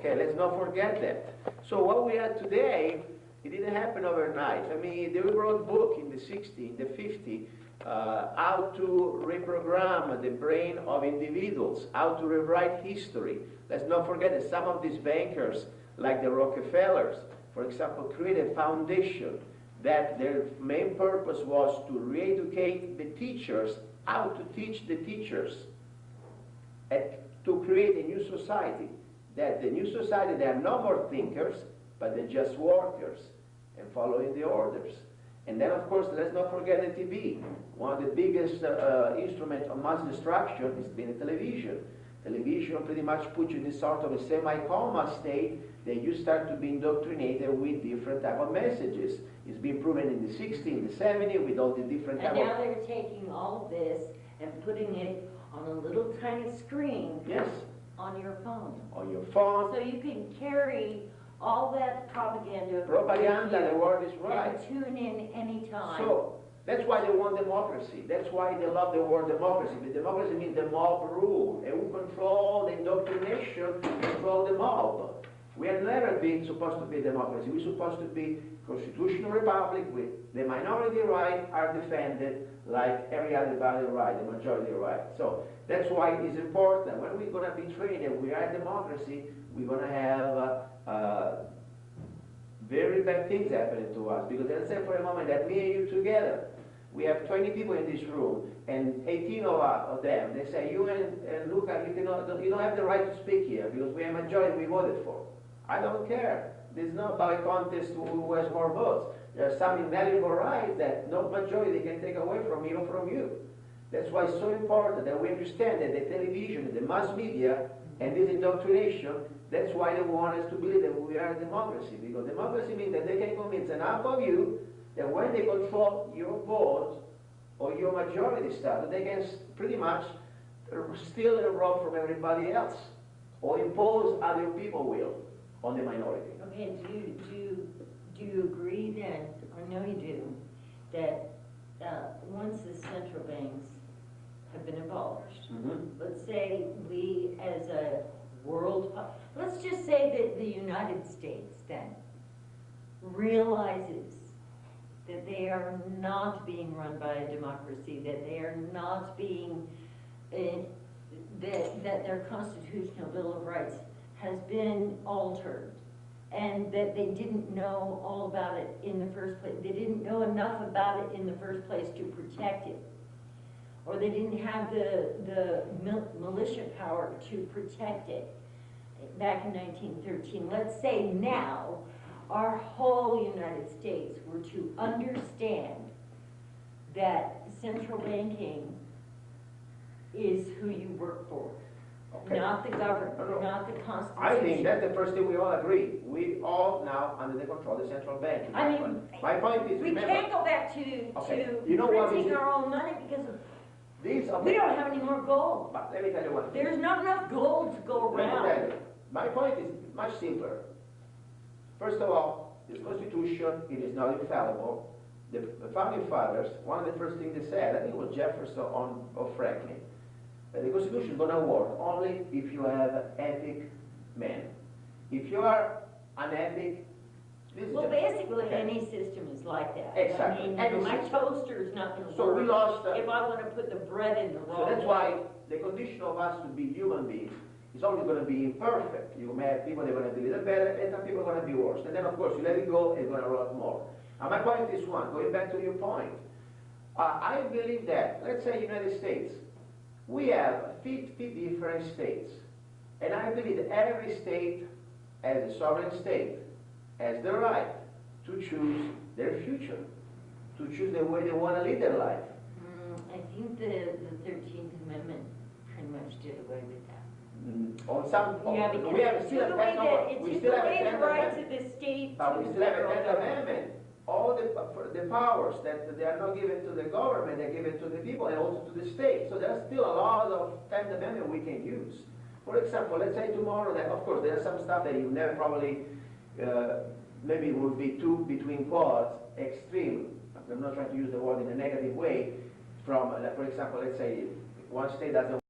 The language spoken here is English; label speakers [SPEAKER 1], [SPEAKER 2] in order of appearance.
[SPEAKER 1] Okay, let's not forget that. So what we have today, it didn't happen overnight. I mean, they wrote book in the 60s, in the 50s, how to reprogram the brain of individuals, how to rewrite history. Let's not forget that some of these bankers, like the Rockefellers, for example, created a foundation that their main purpose was to re-educate the teachers, how to teach the teachers, and to create a new society. That the new society, they are no more thinkers, but they're just workers and following the orders. And then, of course, let's not forget the TV. One of the biggest instruments of mass destruction has been the television. Television pretty much puts you in this sort of a semi-coma state that you start to be indoctrinated with different type of messages. It's been proven in the 60s, in the 70s, with all the different type of...
[SPEAKER 2] And now they're taking all of this and putting it on a little tiny screen.
[SPEAKER 1] Yes.
[SPEAKER 2] On your phone.
[SPEAKER 1] On your phone.
[SPEAKER 2] So you can carry all that propaganda.
[SPEAKER 1] Propaganda, the word is right.
[SPEAKER 2] And tune in anytime.
[SPEAKER 1] So, that's why they want democracy. That's why they love the word democracy. But democracy means the mob rule. And who control the indoctrination, control the mob. We have never been supposed to be a democracy. We're supposed to be constitutional republic with the minority rights are defended like every other body right, the majority right. So that's why it's important. When we're going to be trained and we are a democracy, we're going to have very bad things happening to us. Because let's say for a moment that me and you together, we have 20 people in this room, and 18 of them, they say, you and Luca, you don't have the right to speak here because we are majority we voted for. I don't care. There's no about a contest who has more votes. There are some inalienable rights that no majority can take away from me or from you. That's why it's so important that we understand that the television, the mass media, and this indoctrination, that's why they want us to believe that we are a democracy. Because democracy means that they can convince enough of you that when they control your vote or your majority status, they can pretty much steal a vote from everybody else or impose other people will on the minority.
[SPEAKER 2] Okay, do you agree then, I know you do, that once the central banks have been abolished, let's say we as a world, let's just say that the United States then realizes that they are not being run by a democracy, that they are not being, that their constitutional Bill of Rights has been altered, and that they didn't know all about it in the first place. They didn't know enough about it in the first place to protect it. Or they didn't have the militia power to protect it back in 1913. Let's say now our whole United States were to understand that central banking is who you work for. Okay. Not the government, not the Constitution.
[SPEAKER 1] I think that's the first thing we all agree. We all now under the control of the central bank.
[SPEAKER 2] I mean,
[SPEAKER 1] my point is,
[SPEAKER 2] we can't go back to
[SPEAKER 1] you know
[SPEAKER 2] printing our own money because we don't have any more gold.
[SPEAKER 1] But let me tell you one thing.
[SPEAKER 2] There's not enough gold to go around.
[SPEAKER 1] My point is much simpler. First of all, this Constitution, it is not infallible. The founding fathers, one of the first things they said, I think it was Jefferson or Franklin, the Constitution is going to work only if you have ethic men. If you are unethic,
[SPEAKER 2] well, basically any system is like that.
[SPEAKER 1] Exactly.
[SPEAKER 2] I mean, my toaster is not going to
[SPEAKER 1] so
[SPEAKER 2] work
[SPEAKER 1] we lost,
[SPEAKER 2] if I want to put the bread in the wrong
[SPEAKER 1] So that's why the condition of us to be human beings is always going to be imperfect. You may have people that are going to be a little better, and some people are going to be worse. And then, of course, you let it go, it's going to rot more. And my point is one, going back to your point. I believe that, let's say United States, we have 50 different states. And I believe that every state, as a sovereign state, has the right to choose their future, to choose the way they want to live their life.
[SPEAKER 2] I think the 13th Amendment pretty much did away with that.
[SPEAKER 1] On some,
[SPEAKER 2] yeah,
[SPEAKER 1] we have still a 10th Amendment.
[SPEAKER 2] We still have a 10th Amendment. We
[SPEAKER 1] still have a 10th Amendment. All the powers that they are not given to the government, they're given to the people and also to the state. So there's still a lot of 10th Amendment we can use. For example, let's say tomorrow that, of course, there's some stuff that you never probably, maybe would be too, between quotes, extreme. I'm not trying to use the word in a negative way. From, for example, let's say one state doesn't